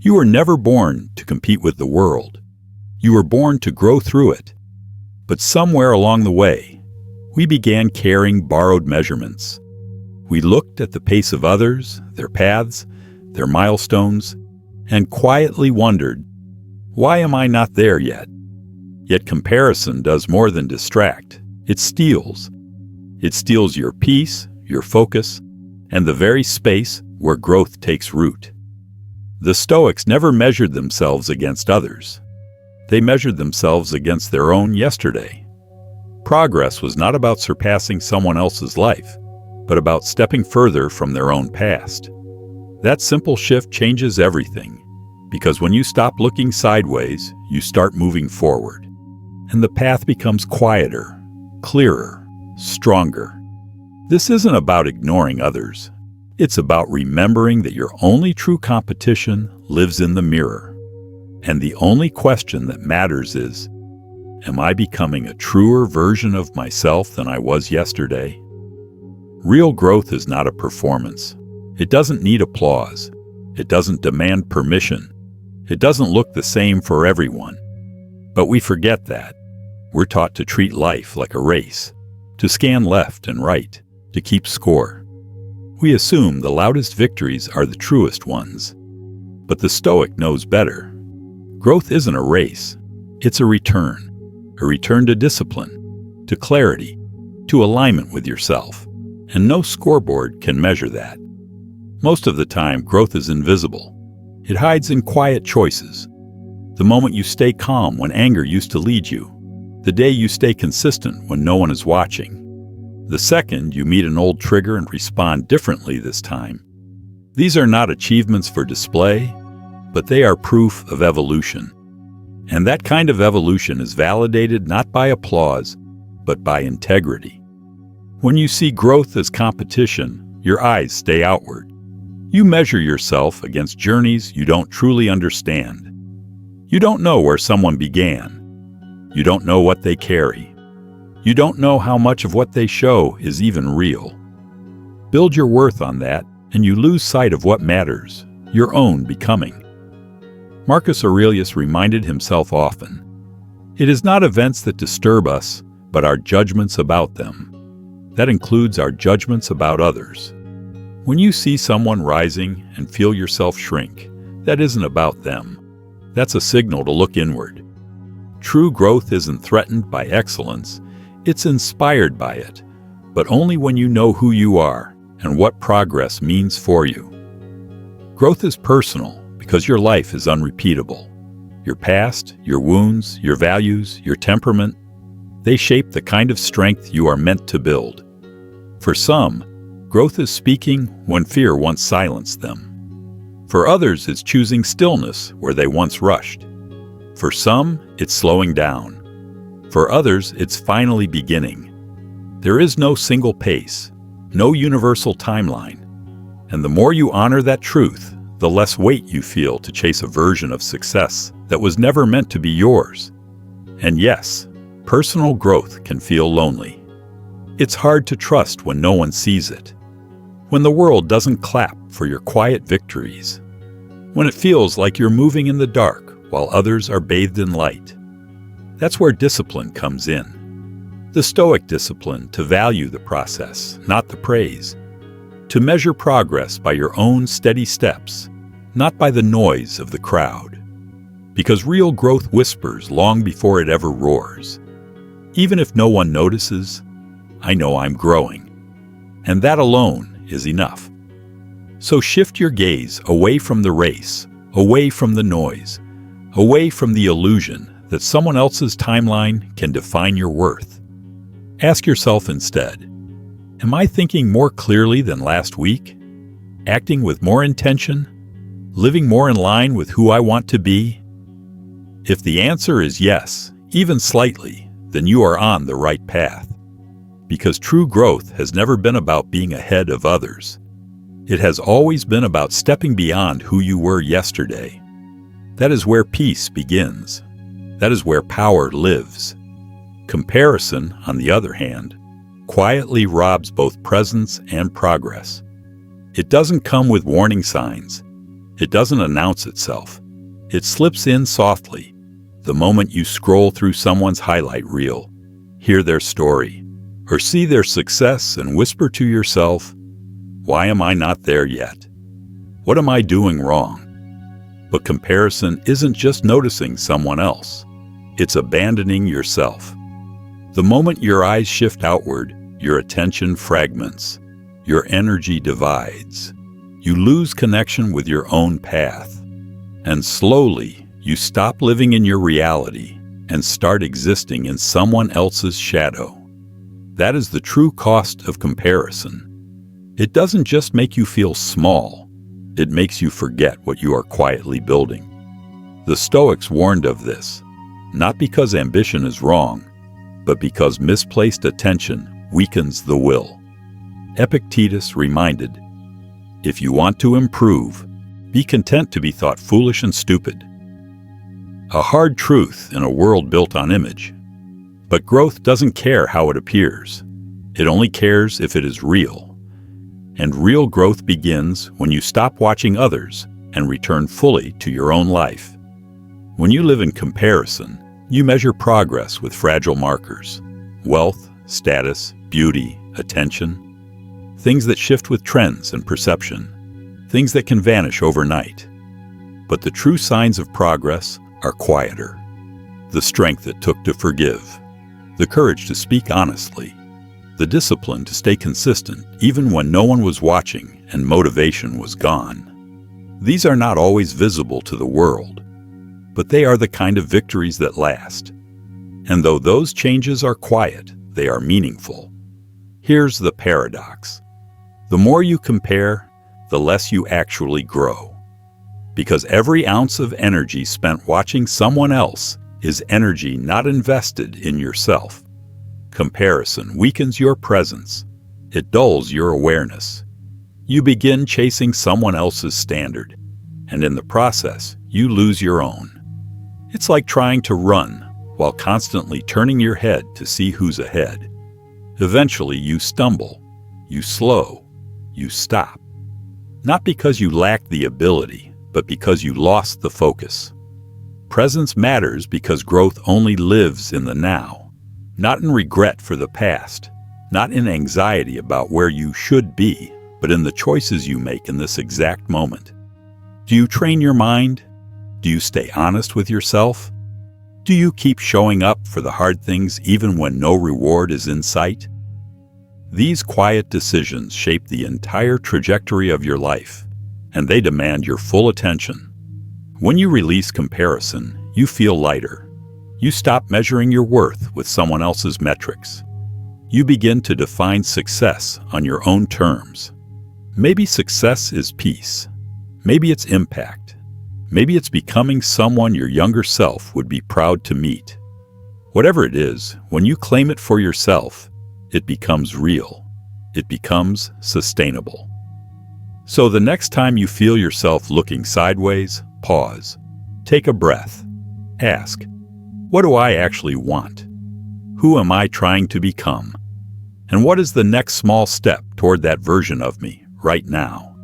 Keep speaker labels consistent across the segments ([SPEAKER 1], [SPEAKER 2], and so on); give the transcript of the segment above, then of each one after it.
[SPEAKER 1] You were never born to compete with the world. You were born to grow through it. But somewhere along the way, we began carrying borrowed measurements. We looked at the pace of others, their paths, their milestones, and quietly wondered, why am I not there yet? Yet comparison does more than distract. It steals. It steals your peace, your focus, and the very space where growth takes root. The Stoics never measured themselves against others. They measured themselves against their own yesterday. Progress was not about surpassing someone else's life, but about stepping further from their own past. That simple shift changes everything, because when you stop looking sideways, you start moving forward. And the path becomes quieter, clearer, stronger. This isn't about ignoring others. It's about remembering that your only true competition lives in the mirror. And the only question that matters is, am I becoming a truer version of myself than I was yesterday? Real growth is not a performance. It doesn't need applause. It doesn't demand permission. It doesn't look the same for everyone. But we forget that. We're taught to treat life like a race, to scan left and right, to keep score. We assume the loudest victories are the truest ones. But the Stoic knows better. Growth isn't a race. It's a return to discipline, to clarity, to alignment with yourself. And no scoreboard can measure that. Most of the time, growth is invisible. It hides in quiet choices. The moment you stay calm when anger used to lead you. The day you stay consistent when no one is watching. The second you meet an old trigger and respond differently this time. These are not achievements for display, but they are proof of evolution. And that kind of evolution is validated not by applause, but by integrity. When you see growth as competition, your eyes stay outward. You measure yourself against journeys you don't truly understand. You don't know where someone began. You don't know what they carry. You don't know how much of what they show is even real. Build your worth on that, and you lose sight of what matters, your own becoming. Marcus Aurelius reminded himself often, it is not events that disturb us, but our judgments about them. That includes our judgments about others. When you see someone rising and feel yourself shrink, that isn't about them. That's a signal to look inward. True growth isn't threatened by excellence, it's inspired by it, but only when you know who you are and what progress means for you. Growth is personal because your life is unrepeatable. Your past, your wounds, your values, your temperament, they shape the kind of strength you are meant to build. For some, growth is speaking when fear once silenced them. For others, it's choosing stillness where they once rushed. For some, it's slowing down. For others, it's finally beginning. There is no single pace, no universal timeline. And the more you honor that truth, the less weight you feel to chase a version of success that was never meant to be yours. And yes, personal growth can feel lonely. It's hard to trust when no one sees it. When the world doesn't clap for your quiet victories. When it feels like you're moving in the dark while others are bathed in light. That's where discipline comes in. The Stoic discipline to value the process, not the praise. To measure progress by your own steady steps, not by the noise of the crowd. Because real growth whispers long before it ever roars. Even if no one notices, I know I'm growing. And that alone is enough. So shift your gaze away from the race, away from the noise, away from the illusion that someone else's timeline can define your worth. Ask yourself instead, am I thinking more clearly than last week? Acting with more intention? Living more in line with who I want to be? If the answer is yes, even slightly, then you are on the right path. Because true growth has never been about being ahead of others. It has always been about stepping beyond who you were yesterday. That is where peace begins. That is where power lives. Comparison, on the other hand, quietly robs both presence and progress. It doesn't come with warning signs. It doesn't announce itself. It slips in softly, the moment you scroll through someone's highlight reel, hear their story, or see their success and whisper to yourself, "Why am I not there yet? What am I doing wrong?" But comparison isn't just noticing someone else. It's abandoning yourself. The moment your eyes shift outward, your attention fragments, your energy divides. You lose connection with your own path. And slowly, you stop living in your reality and start existing in someone else's shadow. That is the true cost of comparison. It doesn't just make you feel small. It makes you forget what you are quietly building. The Stoics warned of this, not because ambition is wrong, but because misplaced attention weakens the will. Epictetus reminded, "If you want to improve, be content to be thought foolish and stupid." A hard truth in a world built on image. But growth doesn't care how it appears. It only cares if it is real. And real growth begins when you stop watching others and return fully to your own life. When you live in comparison, you measure progress with fragile markers: wealth, status, beauty, attention. Things that shift with trends and perception. Things that can vanish overnight. But the true signs of progress are quieter. The strength it took to forgive. The courage to speak honestly. The discipline to stay consistent even when no one was watching and motivation was gone. These are not always visible to the world, but they are the kind of victories that last. And though those changes are quiet, they are meaningful. Here's the paradox. The more you compare, the less you actually grow. Because every ounce of energy spent watching someone else is energy not invested in yourself. Comparison weakens your presence. It dulls your awareness. You begin chasing someone else's standard, and in the process, you lose your own. It's like trying to run while constantly turning your head to see who's ahead. Eventually, you stumble, you slow, you stop. Not because you lack the ability, but because you lost the focus. Presence matters because growth only lives in the now, not in regret for the past, not in anxiety about where you should be, but in the choices you make in this exact moment. Do you train your mind? Do you stay honest with yourself? Do you keep showing up for the hard things even when no reward is in sight? These quiet decisions shape the entire trajectory of your life, and they demand your full attention. When you release comparison, you feel lighter. You stop measuring your worth with someone else's metrics. You begin to define success on your own terms. Maybe success is peace. Maybe it's impact. Maybe it's becoming someone your younger self would be proud to meet. Whatever it is, when you claim it for yourself, it becomes real. It becomes sustainable. So the next time you feel yourself looking sideways, pause. Take a breath. Ask, what do I actually want? Who am I trying to become? And what is the next small step toward that version of me right now?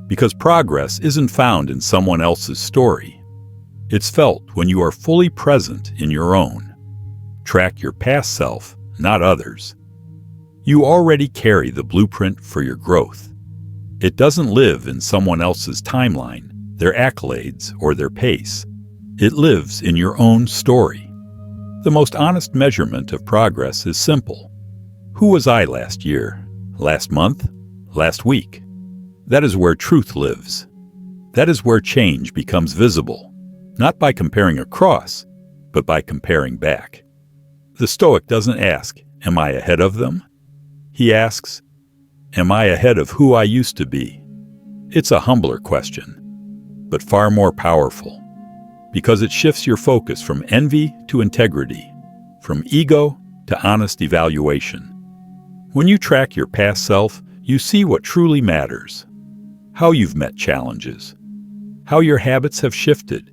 [SPEAKER 1] Because progress isn't found in someone else's story. It's felt when you are fully present in your own. Track your past self, not others. You already carry the blueprint for your growth. It doesn't live in someone else's timeline, their accolades, or their pace. It lives in your own story. The most honest measurement of progress is simple. Who was I last year? Last month? Last week? That is where truth lives. That is where change becomes visible, not by comparing across, but by comparing back. The Stoic doesn't ask, am I ahead of them? He asks, am I ahead of who I used to be? It's a humbler question, but far more powerful, because it shifts your focus from envy to integrity, from ego to honest evaluation. When you track your past self, you see what truly matters. How you've met challenges, how your habits have shifted,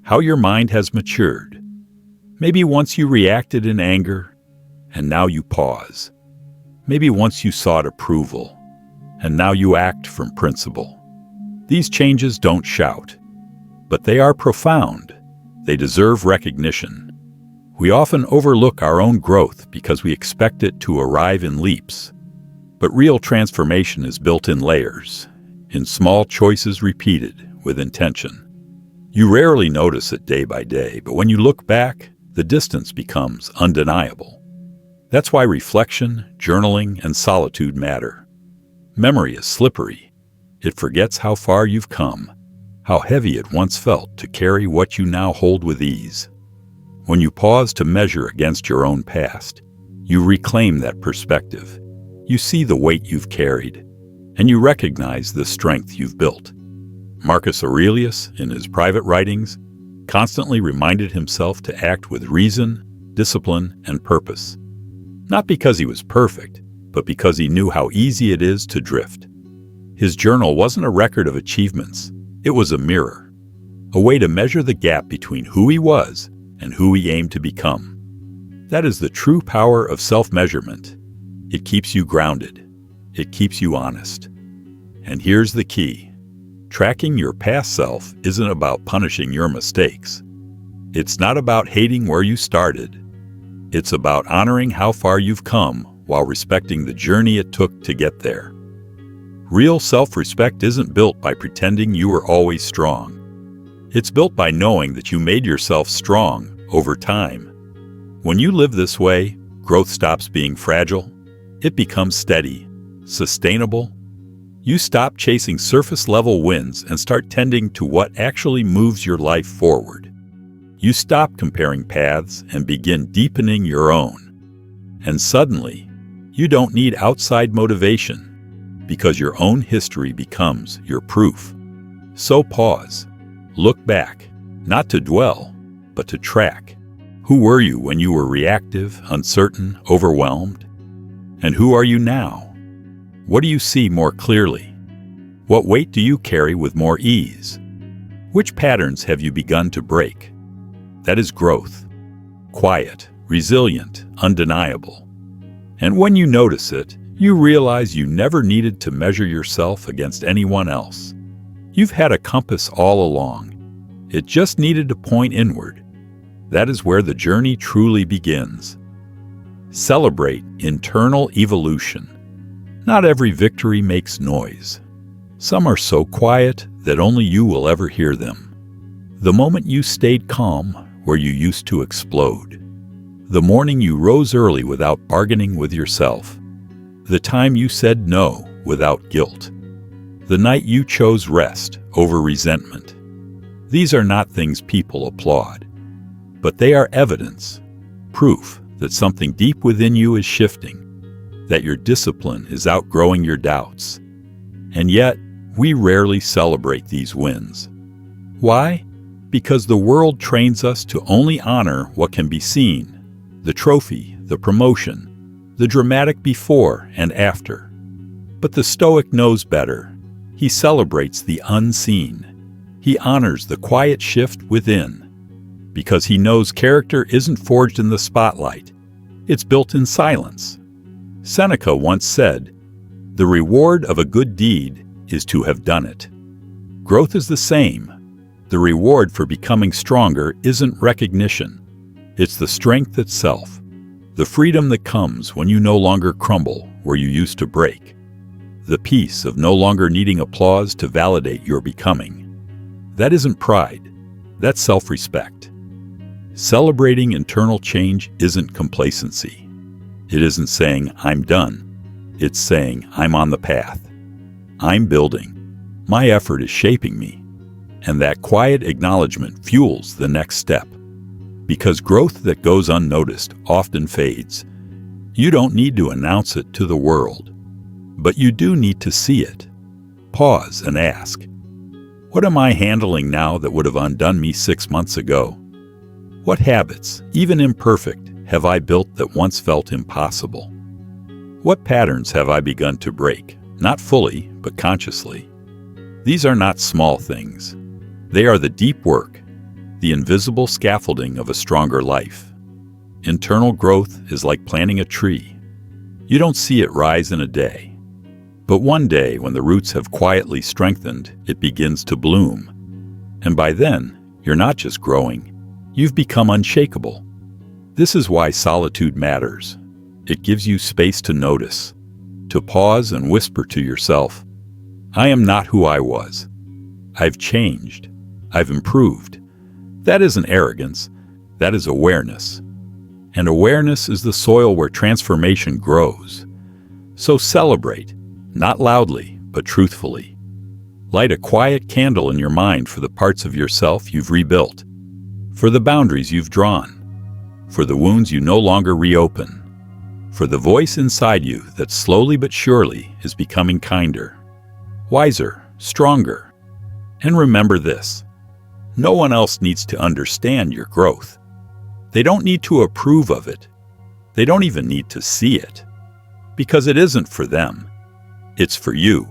[SPEAKER 1] how your mind has matured. Maybe once you reacted in anger, and now you pause. Maybe once you sought approval, and now you act from principle. These changes don't shout, but they are profound. They deserve recognition. We often overlook our own growth because we expect it to arrive in leaps. But real transformation is built in layers, in small choices repeated with intention. You rarely notice it day by day, but when you look back, the distance becomes undeniable. That's why reflection, journaling, and solitude matter. Memory is slippery. It forgets how far you've come, how heavy it once felt to carry what you now hold with ease. When you pause to measure against your own past, you reclaim that perspective. You see the weight you've carried, and you recognize the strength you've built. Marcus Aurelius, in his private writings, constantly reminded himself to act with reason, discipline, and purpose. Not because he was perfect, but because he knew how easy it is to drift. His journal wasn't a record of achievements, it was a mirror, a way to measure the gap between who he was and who he aimed to become. That is the true power of self-measurement. It keeps you grounded. It keeps you honest. And here's the key. Tracking your past self isn't about punishing your mistakes. It's not about hating where you started. It's about honoring how far you've come while respecting the journey it took to get there. Real self-respect isn't built by pretending you were always strong. It's built by knowing that you made yourself strong over time. When you live this way, growth stops being fragile. It becomes steady, sustainable. You stop chasing surface-level wins and start tending to what actually moves your life forward. You stop comparing paths and begin deepening your own. And suddenly, you don't need outside motivation because your own history becomes your proof. So pause. Look back, not to dwell, but to track. Who were you when you were reactive, uncertain, overwhelmed? And who are you now? What do you see more clearly? What weight do you carry with more ease? Which patterns have you begun to break? That is growth. Quiet, resilient, undeniable. And when you notice it, you realize you never needed to measure yourself against anyone else. You've had a compass all along. It just needed to point inward. That is where the journey truly begins. Celebrate internal evolution. Not every victory makes noise. Some are so quiet that only you will ever hear them. The moment you stayed calm where you used to explode. The morning you rose early without bargaining with yourself. The time you said no without guilt. The night you chose rest over resentment. These are not things people applaud, but they are evidence, proof that something deep within you is shifting, that your discipline is outgrowing your doubts. And yet, we rarely celebrate these wins. Why? Because the world trains us to only honor what can be seen, the trophy, the promotion, the dramatic before and after. But the Stoic knows better. He celebrates the unseen. He honors the quiet shift within, because he knows character isn't forged in the spotlight. It's built in silence. Seneca once said, "The reward of a good deed is to have done it." Growth is the same. The reward for becoming stronger isn't recognition. It's the strength itself, the freedom that comes when you no longer crumble where you used to break. The peace of no longer needing applause to validate your becoming. That isn't pride, that's self-respect. Celebrating internal change isn't complacency. It isn't saying, "I'm done." It's saying, "I'm on the path. I'm building. My effort is shaping me." And that quiet acknowledgement fuels the next step. Because growth that goes unnoticed often fades. You don't need to announce it to the world. But you do need to see it. Pause and ask, what am I handling now that would have undone me 6 months ago? What habits, even imperfect, have I built that once felt impossible? What patterns have I begun to break, not fully, but consciously? These are not small things. They are the deep work, the invisible scaffolding of a stronger life. Internal growth is like planting a tree. You don't see it rise in a day. But one day, when the roots have quietly strengthened, it begins to bloom. And by then, you're not just growing, you've become unshakable. This is why solitude matters. It gives you space to notice, to pause and whisper to yourself, I am not who I was. I've changed. I've improved. That isn't arrogance. That is awareness. And awareness is the soil where transformation grows. So celebrate, not loudly, but truthfully. Light a quiet candle in your mind for the parts of yourself you've rebuilt, for the boundaries you've drawn, for the wounds you no longer reopen, for the voice inside you that slowly but surely is becoming kinder, wiser, stronger. And remember this, no one else needs to understand your growth. They don't need to approve of it. They don't even need to see it. Because it isn't for them. It's for you.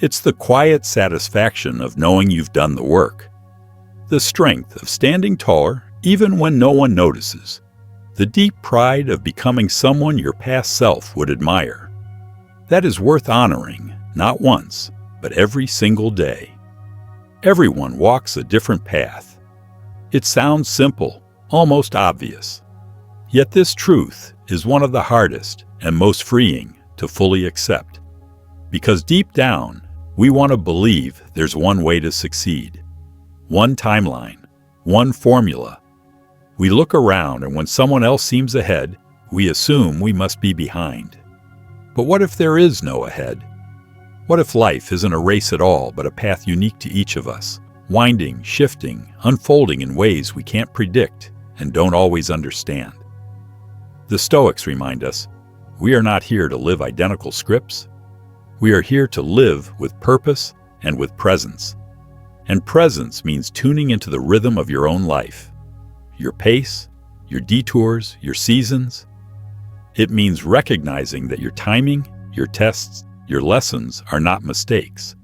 [SPEAKER 1] It's the quiet satisfaction of knowing you've done the work. The strength of standing taller even when no one notices. The deep pride of becoming someone your past self would admire. That is worth honoring, not once, but every single day. Everyone walks a different path. It sounds simple, almost obvious. Yet this truth is one of the hardest and most freeing to fully accept. Because deep down, we want to believe there's one way to succeed. One timeline, one formula. We look around, and when someone else seems ahead, we assume we must be behind. But what if there is no ahead? What if life isn't a race at all, but a path unique to each of us, winding, shifting, unfolding in ways we can't predict and don't always understand? The Stoics remind us, we are not here to live identical scripts. We are here to live with purpose and with presence. And presence means tuning into the rhythm of your own life. Your pace, your detours, your seasons. It means recognizing that your timing, your tests, your lessons are not mistakes.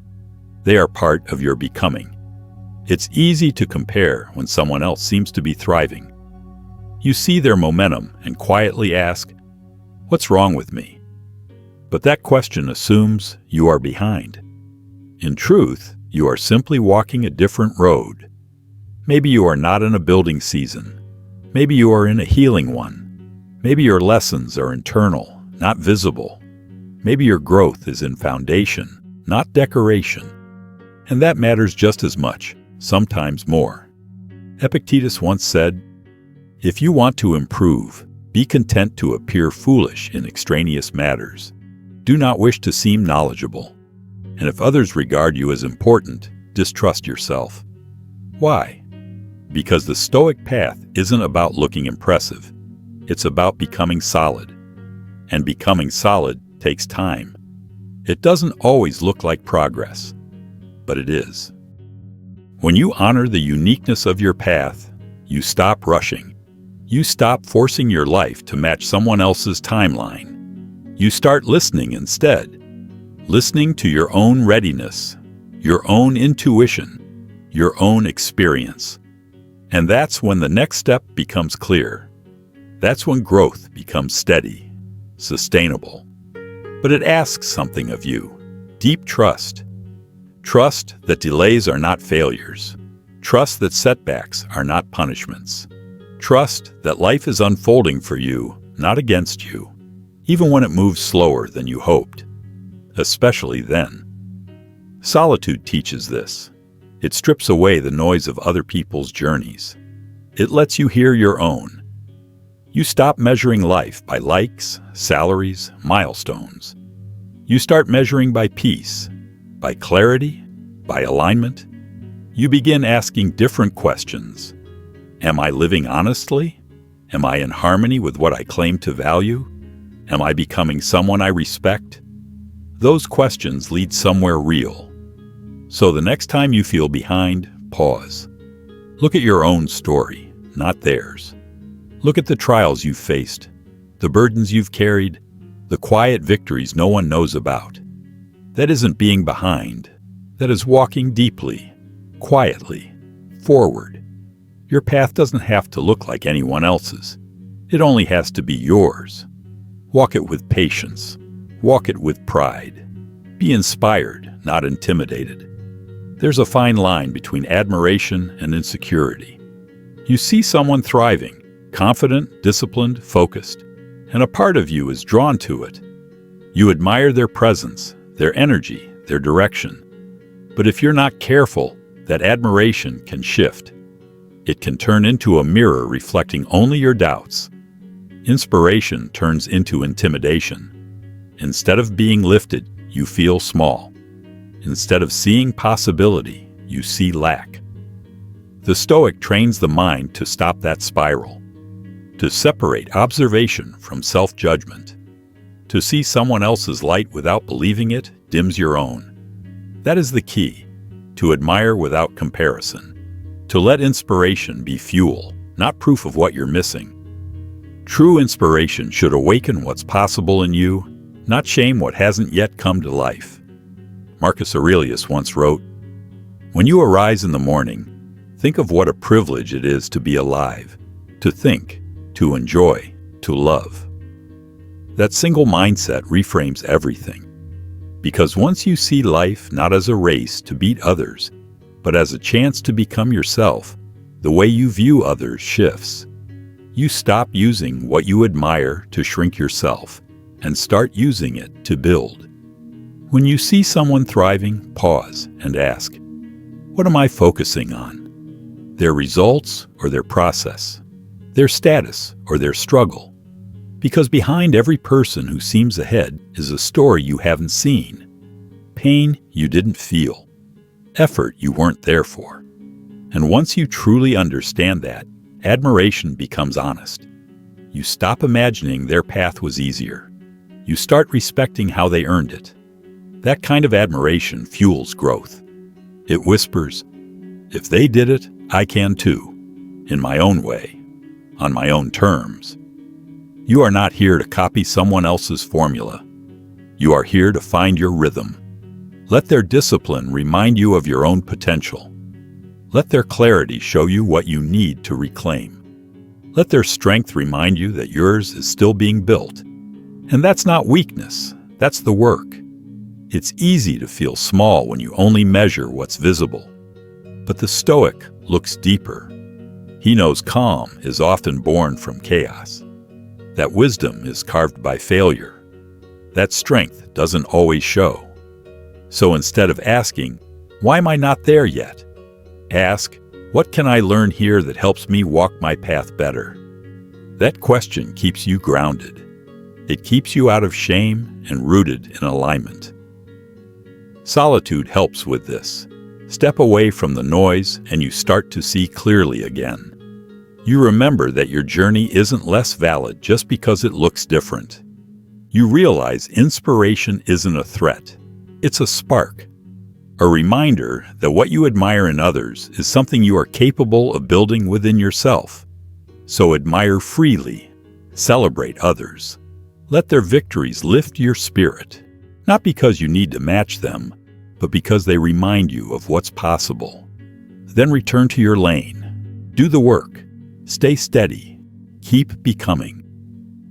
[SPEAKER 1] They are part of your becoming. It's easy to compare when someone else seems to be thriving. You see their momentum and quietly ask, what's wrong with me? But that question assumes you are behind. In truth, you are simply walking a different road. Maybe you are not in a building season. Maybe you are in a healing one. Maybe your lessons are internal, not visible. Maybe your growth is in foundation, not decoration. And that matters just as much, sometimes more. Epictetus once said, if you want to improve, be content to appear foolish in extraneous matters. Do not wish to seem knowledgeable. And if others regard you as important, distrust yourself. Why? Because the Stoic path isn't about looking impressive. It's about becoming solid. And becoming solid takes time. It doesn't always look like progress, but it is. When you honor the uniqueness of your path, you stop rushing. You stop forcing your life to match someone else's timeline. You start listening instead. Listening to your own readiness, your own intuition, your own experience. And that's when the next step becomes clear. That's when growth becomes steady, sustainable. But it asks something of you, deep trust. Trust that delays are not failures. Trust that setbacks are not punishments. Trust that life is unfolding for you, not against you, even when it moves slower than you hoped. Especially then. Solitude teaches this. It strips away the noise of other people's journeys. It lets you hear your own. You stop measuring life by likes, salaries, milestones. You start measuring by peace, by clarity, by alignment. You begin asking different questions. Am I living honestly? Am I in harmony with what I claim to value? Am I becoming someone I respect? Those questions lead somewhere real. So the next time you feel behind, pause. Look at your own story, not theirs. Look at the trials you've faced, the burdens you've carried, the quiet victories no one knows about. That isn't being behind. That is walking deeply, quietly, forward. Your path doesn't have to look like anyone else's. It only has to be yours. Walk it with patience. Walk it with pride. Be inspired, not intimidated. There's a fine line between admiration and insecurity. You see someone thriving, confident, disciplined, focused, and a part of you is drawn to it. You admire their presence, their energy, their direction. But if you're not careful, that admiration can shift. It can turn into a mirror reflecting only your doubts. Inspiration turns into intimidation. Instead of being lifted, you feel small. Instead of seeing possibility, you see lack. The Stoic trains the mind to stop that spiral, to separate observation from self-judgment. To see someone else's light without believing it dims your own. That is the key, to admire without comparison, to let inspiration be fuel, not proof of what you're missing. True inspiration should awaken what's possible in you, not shame what hasn't yet come to life. Marcus Aurelius once wrote, "When you arise in the morning, think of what a privilege it is to be alive, to think, to enjoy, to love." That single mindset reframes everything. Because once you see life not as a race to beat others, but as a chance to become yourself, the way you view others shifts. You stop using what you admire to shrink yourself and start using it to build. When you see someone thriving, pause and ask, what am I focusing on? Their results or their process? Their status or their struggle? Because behind every person who seems ahead is a story you haven't seen, pain you didn't feel, effort you weren't there for. And once you truly understand that, admiration becomes honest. You stop imagining their path was easier. You start respecting how they earned it. That kind of admiration fuels growth. It whispers, if they did it, I can too, in my own way, on my own terms. You are not here to copy someone else's formula. You are here to find your rhythm. Let their discipline remind you of your own potential. Let their clarity show you what you need to reclaim. Let their strength remind you that yours is still being built. And that's not weakness, that's the work. It's easy to feel small when you only measure what's visible. But the Stoic looks deeper. He knows calm is often born from chaos. That wisdom is carved by failure. That strength doesn't always show. So instead of asking, why am I not there yet? Ask, what can I learn here that helps me walk my path better? That question keeps you grounded. It keeps you out of shame and rooted in alignment. Solitude helps with this. Step away from the noise and you start to see clearly again. You remember that your journey isn't less valid just because it looks different. You realize inspiration isn't a threat. It's a spark. A reminder that what you admire in others is something you are capable of building within yourself. So admire freely. Celebrate others. Let their victories lift your spirit. Not because you need to match them, but because they remind you of what's possible. Then return to your lane. Do the work. Stay steady. Keep becoming.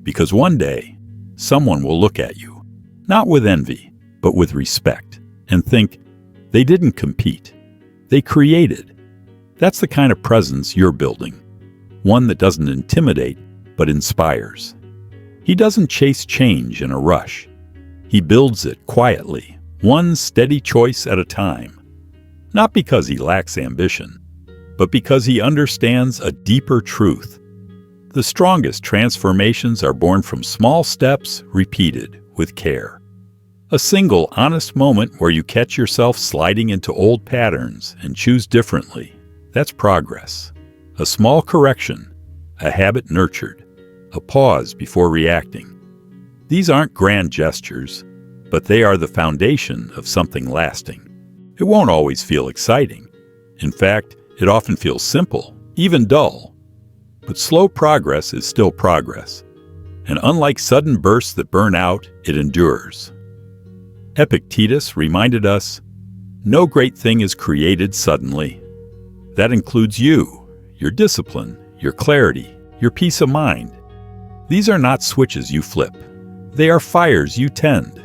[SPEAKER 1] Because one day, someone will look at you, not with envy, but with respect, and think, they didn't compete. They created. That's the kind of presence you're building. One that doesn't intimidate, but inspires. He doesn't chase change in a rush. He builds it quietly, one steady choice at a time. Not because he lacks ambition, but because he understands a deeper truth. The strongest transformations are born from small steps repeated with care. A single honest moment where you catch yourself sliding into old patterns and choose differently. That's progress. A small correction, a habit nurtured, a pause before reacting. These aren't grand gestures, but they are the foundation of something lasting. It won't always feel exciting. In fact, it often feels simple, even dull. But slow progress is still progress. And unlike sudden bursts that burn out, it endures. Epictetus reminded us, no great thing is created suddenly. That includes you, your discipline, your clarity, your peace of mind. These are not switches you flip. They are fires you tend.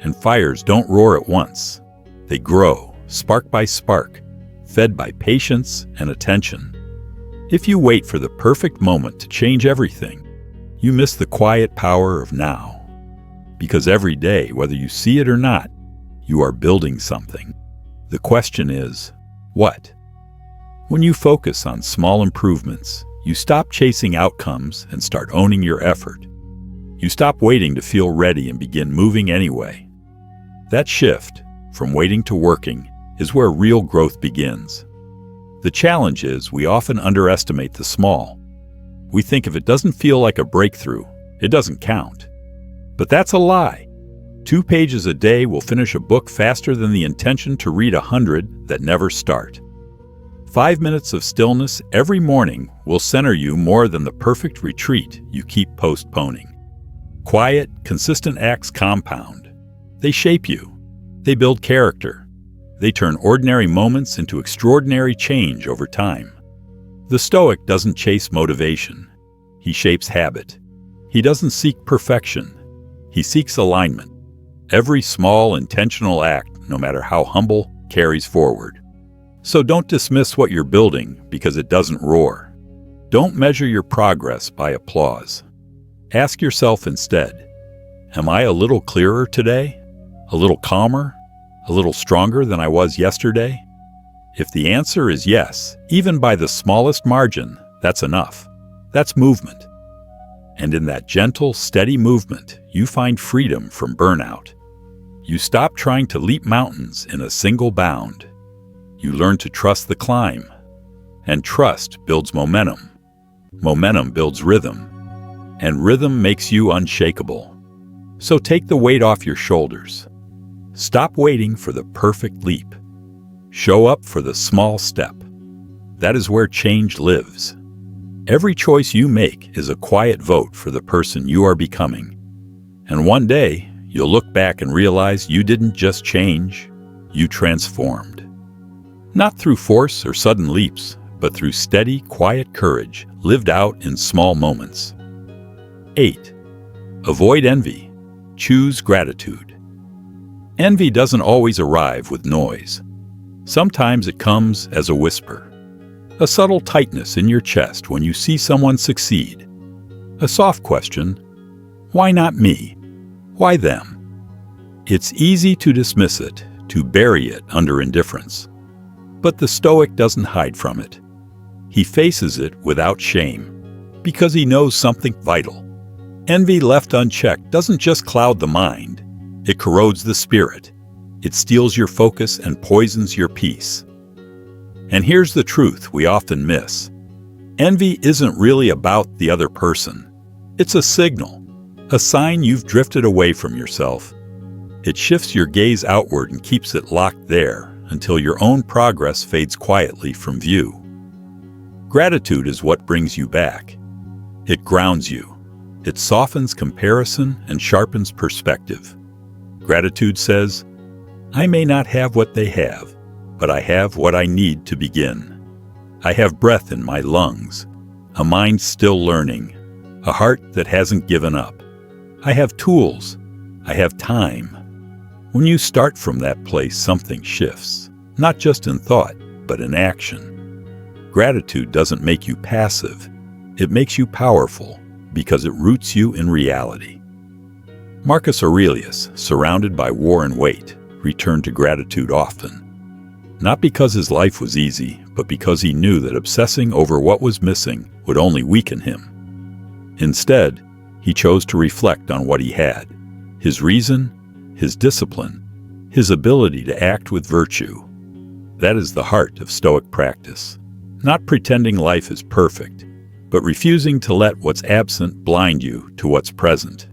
[SPEAKER 1] And fires don't roar at once. They grow, spark by spark, fed by patience and attention. If you wait for the perfect moment to change everything, you miss the quiet power of now. Because every day, whether you see it or not, you are building something. The question is, what? When you focus on small improvements, you stop chasing outcomes and start owning your effort. You stop waiting to feel ready and begin moving anyway. That shift, from waiting to working, is where real growth begins. The challenge is we often underestimate the small. We think if it doesn't feel like a breakthrough, it doesn't count. But that's a lie. 2 pages a day will finish a book faster than the intention to read 100 that never start. 5 minutes of stillness every morning will center you more than the perfect retreat you keep postponing. Quiet, consistent acts compound. They shape you. They build character. They turn ordinary moments into extraordinary change over time. The Stoic doesn't chase motivation. He shapes habit. He doesn't seek perfection. He seeks alignment. Every small, intentional act, no matter how humble, carries forward. So don't dismiss what you're building because it doesn't roar. Don't measure your progress by applause. Ask yourself instead, am I a little clearer today? A little calmer? A little stronger than I was yesterday? If the answer is yes, even by the smallest margin, that's enough. That's movement. And in that gentle, steady movement, you find freedom from burnout. You stop trying to leap mountains in a single bound. You learn to trust the climb. And trust builds momentum. Momentum builds rhythm. And rhythm makes you unshakable. So take the weight off your shoulders. Stop waiting for the perfect leap. Show up for the small step. That is where change lives. Every choice you make is a quiet vote for the person you are becoming. And one day, you'll look back and realize you didn't just change, you transformed. Not through force or sudden leaps, but through steady, quiet courage lived out in small moments. 8. Avoid envy. Choose gratitude. Envy doesn't always arrive with noise. Sometimes it comes as a whisper. A subtle tightness in your chest when you see someone succeed. A soft question, why not me? Why them? It's easy to dismiss it, to bury it under indifference. But the Stoic doesn't hide from it. He faces it without shame, because he knows something vital. Envy left unchecked doesn't just cloud the mind, it corrodes the spirit. It steals your focus and poisons your peace. And here's the truth we often miss. Envy isn't really about the other person. It's a signal, a sign you've drifted away from yourself. It shifts your gaze outward and keeps it locked there until your own progress fades quietly from view. Gratitude is what brings you back. It grounds you. It softens comparison and sharpens perspective. Gratitude says, I may not have what they have, but I have what I need to begin. I have breath in my lungs, a mind still learning, a heart that hasn't given up. I have tools. I have time. When you start from that place, something shifts, not just in thought, but in action. Gratitude doesn't make you passive. It makes you powerful because it roots you in reality. Marcus Aurelius, surrounded by war and weight, returned to gratitude often. Not because his life was easy, but because he knew that obsessing over what was missing would only weaken him. Instead, he chose to reflect on what he had, his reason, his discipline, his ability to act with virtue. That is the heart of Stoic practice. Not pretending life is perfect, but refusing to let what's absent blind you to what's present.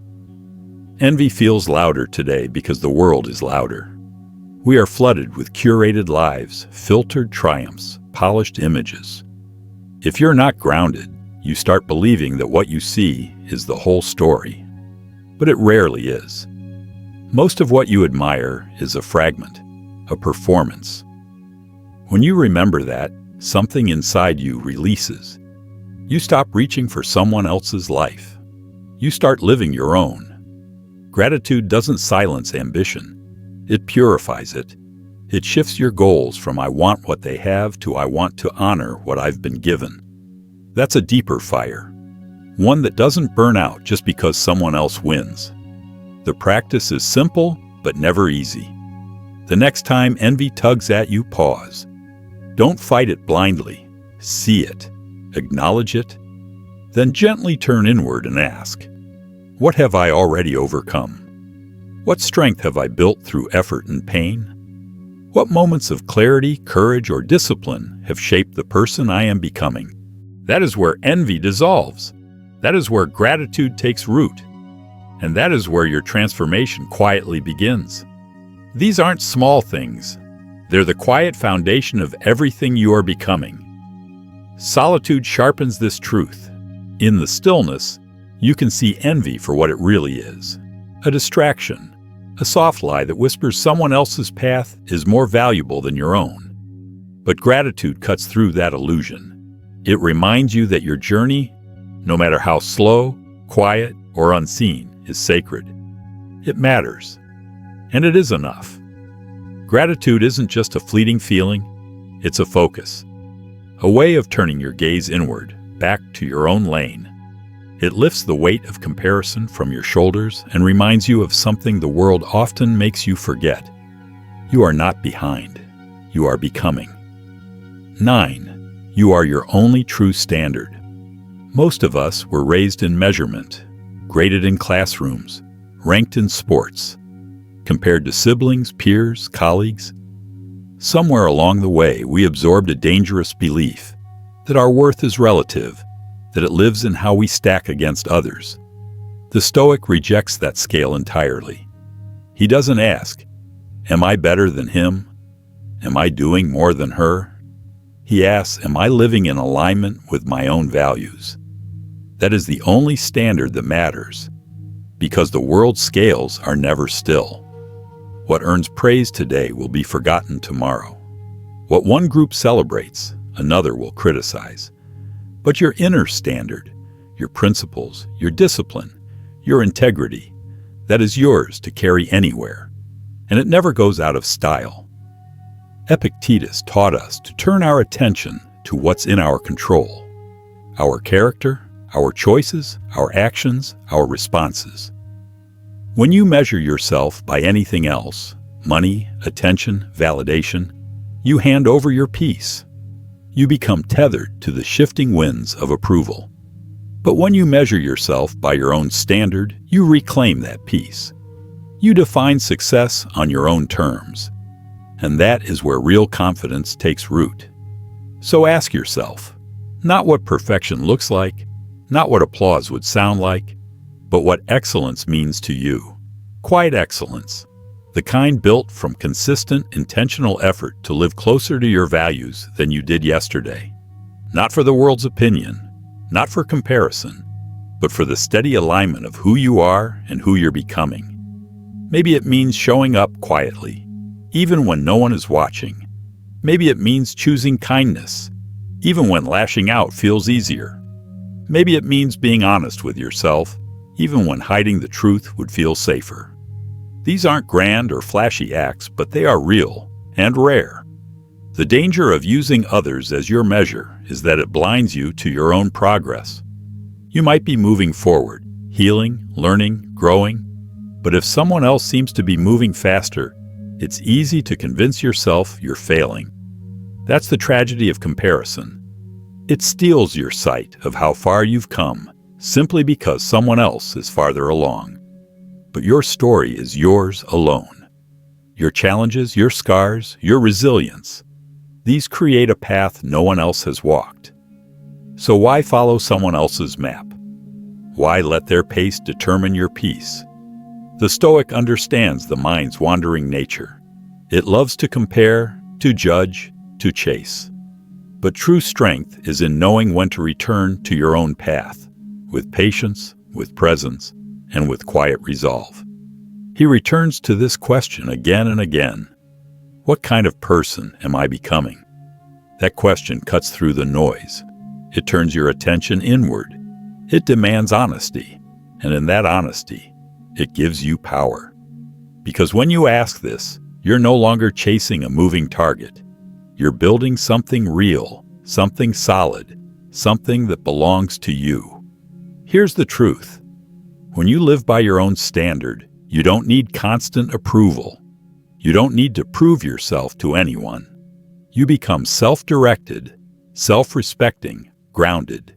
[SPEAKER 1] Envy feels louder today because the world is louder. We are flooded with curated lives, filtered triumphs, polished images. If you're not grounded, you start believing that what you see is the whole story. But it rarely is. Most of what you admire is a fragment, a performance. When you remember that, something inside you releases. You stop reaching for someone else's life. You start living your own. Gratitude doesn't silence ambition. It purifies it. It shifts your goals from I want what they have to I want to honor what I've been given. That's a deeper fire, one that doesn't burn out just because someone else wins. The practice is simple, but never easy. The next time envy tugs at you, pause. Don't fight it blindly. See it. Acknowledge it. Then gently turn inward and ask, what have I already overcome? What strength have I built through effort and pain? What moments of clarity, courage, or discipline have shaped the person I am becoming? That is where envy dissolves. That is where gratitude takes root. And that is where your transformation quietly begins. These aren't small things. They're the quiet foundation of everything you are becoming. Solitude sharpens this truth. In the stillness, you can see envy for what it really is. A distraction, a soft lie that whispers someone else's path is more valuable than your own. But gratitude cuts through that illusion. It reminds you that your journey, no matter how slow, quiet, or unseen, is sacred. It matters. And it is enough. Gratitude isn't just a fleeting feeling, it's a focus. A way of turning your gaze inward, back to your own lane. It lifts the weight of comparison from your shoulders and reminds you of something the world often makes you forget. You are not behind. You are becoming. 9. You are your only true standard. Most of us were raised in measurement, graded in classrooms, ranked in sports, compared to siblings, peers, colleagues. Somewhere along the way, we absorbed a dangerous belief that our worth is relative, that it lives in how we stack against others. The Stoic rejects that scale entirely. He doesn't ask, am I better than him? Am I doing more than her? He asks, am I living in alignment with my own values? That is the only standard that matters, because the world's scales are never still. What earns praise today will be forgotten tomorrow. What one group celebrates, another will criticize. But your inner standard, your principles, your discipline, your integrity, that is yours to carry anywhere, and it never goes out of style. Epictetus taught us to turn our attention to what's in our control, our character, our choices, our actions, our responses. When you measure yourself by anything else, money, attention, validation, you hand over your peace. You become tethered to the shifting winds of approval. But when you measure yourself by your own standard, you reclaim that peace. You define success on your own terms. And that is where real confidence takes root. So ask yourself, not what perfection looks like, not what applause would sound like, but what excellence means to you. Quiet excellence, the kind built from consistent, intentional effort to live closer to your values than you did yesterday. Not for the world's opinion, not for comparison, but for the steady alignment of who you are and who you're becoming. Maybe it means showing up quietly, even when no one is watching. Maybe it means choosing kindness, even when lashing out feels easier. Maybe it means being honest with yourself, even when hiding the truth would feel safer. These aren't grand or flashy acts, but they are real and rare. The danger of using others as your measure is that it blinds you to your own progress. You might be moving forward, healing, learning, growing, but if someone else seems to be moving faster, it's easy to convince yourself you're failing. That's the tragedy of comparison. It steals your sight of how far you've come, simply because someone else is farther along. But your story is yours alone. Your challenges, your scars, your resilience, these create a path no one else has walked. So why follow someone else's map? Why let their pace determine your peace? The Stoic understands the mind's wandering nature. It loves to compare, to judge, to chase. But true strength is in knowing when to return to your own path, with patience, with presence, and with quiet resolve. He returns to this question again and again. What kind of person am I becoming? That question cuts through the noise. It turns your attention inward. It demands honesty. And in that honesty, It gives you power. Because when you ask this, you're no longer chasing a moving target. You're building something real, something solid, something that belongs to you. Here's the truth. When you live by your own standard, you don't need constant approval. You don't need to prove yourself to anyone. You become self-directed, self-respecting, grounded.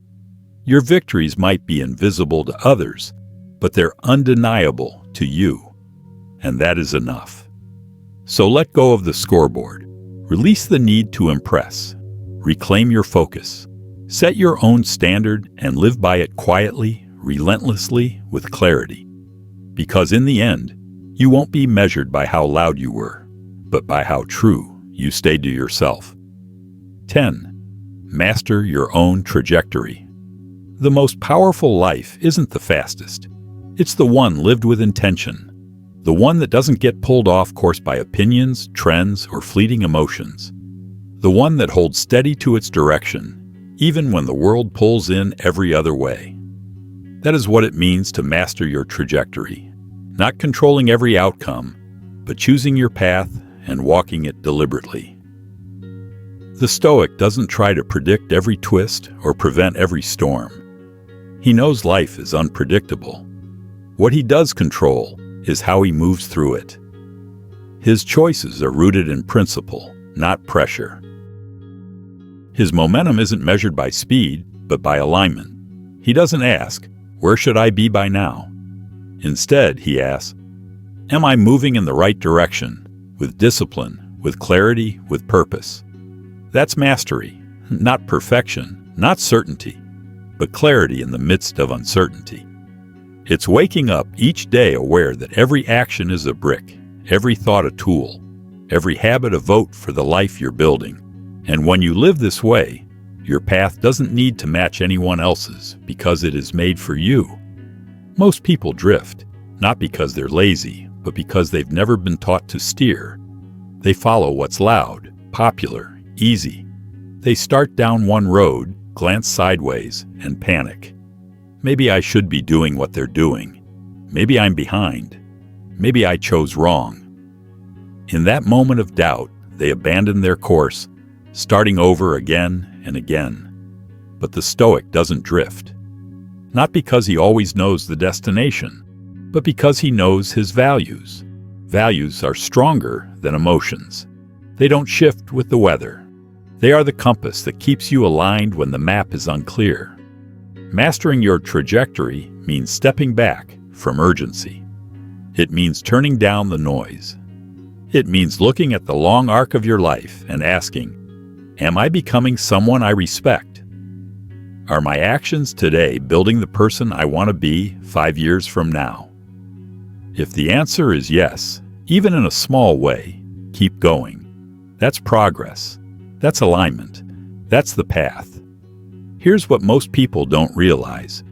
[SPEAKER 1] Your victories might be invisible to others, but they're undeniable to you. And that is enough. So let go of the scoreboard. Release the need to impress. Reclaim your focus. Set your own standard and live by it quietly, relentlessly, with clarity. Because in the end, you won't be measured by how loud you were, but by how true you stayed to yourself. 10. Master your own trajectory. The most powerful life isn't the fastest. It's the one lived with intention. The one that doesn't get pulled off course by opinions, trends, or fleeting emotions. The one that holds steady to its direction, even when the world pulls in every other way. That is what it means to master your trajectory. Not controlling every outcome, but choosing your path and walking it deliberately. The Stoic doesn't try to predict every twist or prevent every storm. He knows life is unpredictable. What he does control is how he moves through it. His choices are rooted in principle, not pressure. His momentum isn't measured by speed, but by alignment. He doesn't ask, "Where should I be by now?" Instead, he asks, "Am I moving in the right direction, with discipline, with clarity, with purpose?" That's mastery, not perfection, not certainty, but clarity in the midst of uncertainty. It's waking up each day aware that every action is a brick, every thought a tool, every habit a vote for the life you're building. And when you live this way, your path doesn't need to match anyone else's because it is made for you. Most people drift, not because they're lazy, but because they've never been taught to steer. They follow what's loud, popular, easy. They start down one road, glance sideways, and panic. Maybe I should be doing what they're doing. Maybe I'm behind. Maybe I chose wrong. In that moment of doubt, they abandon their course, starting over again and again. But the Stoic doesn't drift. Not because he always knows the destination, but because he knows his values. Values are stronger than emotions. They don't shift with the weather. They are the compass that keeps you aligned when the map is unclear. Mastering your trajectory means stepping back from urgency. It means turning down the noise. It means looking at the long arc of your life and asking, am I becoming someone I respect? Are my actions today building the person I want to be 5 years from now? If the answer is yes, even in a small way, keep going. That's progress. That's alignment. That's the path. Here's what most people don't realize.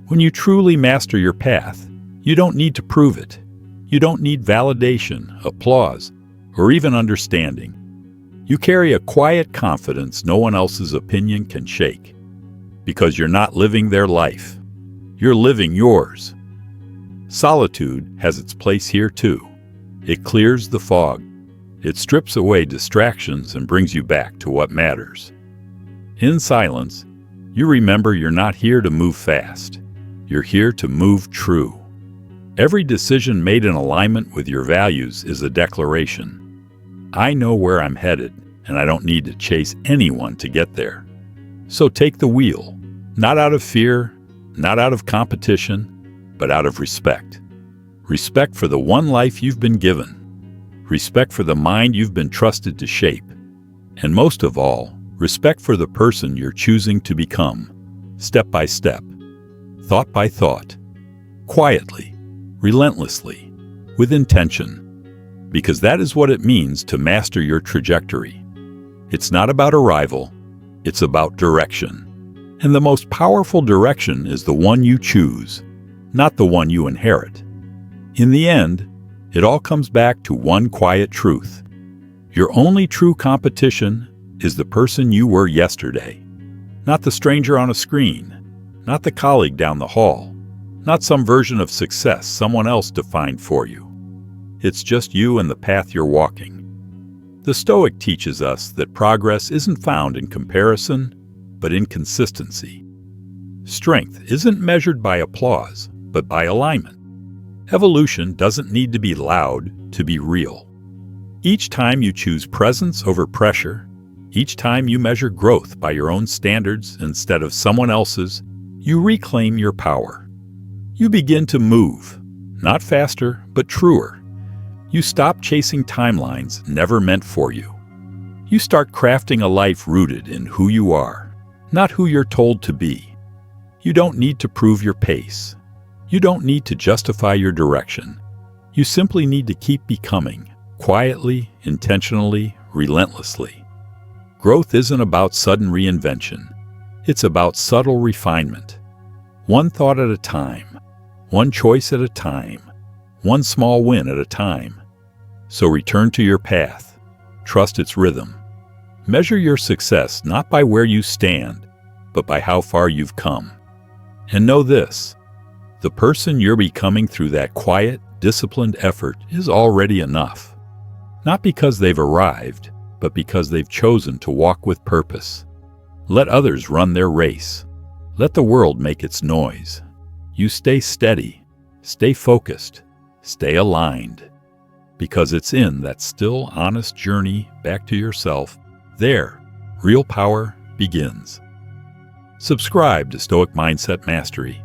[SPEAKER 1] When you truly master your path, you don't need to prove it. You don't need validation, applause, or even understanding. You carry a quiet confidence no one else's opinion can shake. Because you're not living their life. You're living yours. Solitude has its place here too. It clears the fog. It strips away distractions and brings you back to what matters. In silence, you remember you're not here to move fast. You're here to move true. Every decision made in alignment with your values is a declaration. I know where I'm headed, and I don't need to chase anyone to get there. So take the wheel, not out of fear, not out of competition, but out of respect. Respect for the one life you've been given. Respect for the mind you've been trusted to shape. And most of all, respect for the person you're choosing to become, step by step, thought by thought, quietly, relentlessly, with intention. Because that is what it means to master your trajectory. It's not about arrival, it's about direction. And the most powerful direction is the one you choose, not the one you inherit. In the end, it all comes back to one quiet truth. Your only true competition is the person you were yesterday. Not the stranger on a screen, not the colleague down the hall, not some version of success someone else defined for you. It's just you and the path you're walking. The Stoic teaches us that progress isn't found in comparison, but in consistency. Strength isn't measured by applause, but by alignment. Evolution doesn't need to be loud to be real. Each time you choose presence over pressure, each time you measure growth by your own standards instead of someone else's, you reclaim your power. You begin to move, not faster, but truer. You stop chasing timelines never meant for you. You start crafting a life rooted in who you are, not who you're told to be. You don't need to prove your pace. You don't need to justify your direction. You simply need to keep becoming, quietly, intentionally, relentlessly. Growth isn't about sudden reinvention. It's about subtle refinement. One thought at a time, one choice at a time, one small win at a time. So return to your path. Trust its rhythm. Measure your success not by where you stand, but by how far you've come. And know this, the person you're becoming through that quiet, disciplined effort is already enough. Not because they've arrived, but because they've chosen to walk with purpose. Let others run their race. Let the world make its noise. You stay steady, stay focused, stay aligned. Because it's in that still, honest journey back to yourself, there, real power begins. Subscribe to Stoic Mindset Mastery